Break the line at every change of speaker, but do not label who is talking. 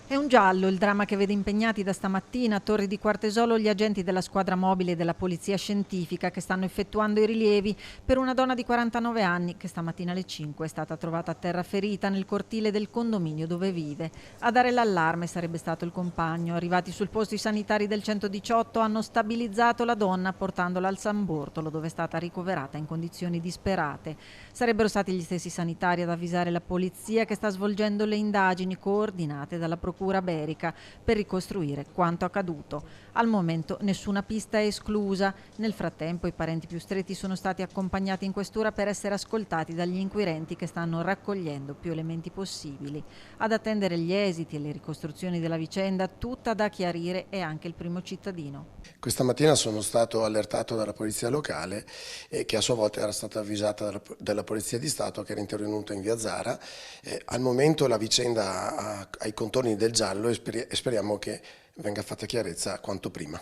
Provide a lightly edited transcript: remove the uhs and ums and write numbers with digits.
È un giallo il dramma che vede impegnati da stamattina a Torri di Quartesolo gli agenti della squadra mobile della polizia scientifica che stanno effettuando i rilievi per una donna di 49 anni che stamattina alle 5 è stata trovata a terra ferita nel cortile del condominio dove vive. A dare l'allarme sarebbe stato il compagno. Arrivati sul posto i sanitari del 118 hanno stabilizzato la donna portandola al San Bortolo dove è stata ricoverata in condizioni disperate. Sarebbero stati gli stessi sanitari ad avvisare la polizia che sta svolgendo le indagini coordinate dalla procura Berica per ricostruire quanto accaduto. Al momento nessuna pista è esclusa. Nel frattempo i parenti più stretti sono stati accompagnati in questura per essere ascoltati dagli inquirenti che stanno raccogliendo più elementi possibili. Ad attendere gli esiti e le ricostruzioni della vicenda, tutta da chiarire è anche il primo cittadino.
Questa mattina sono stato allertato dalla polizia locale che a sua volta era stata avvisata dalla Polizia di Stato che era intervenuta in via Zara. Al momento la vicenda ha i contorni del giallo e speriamo che venga fatta chiarezza quanto prima.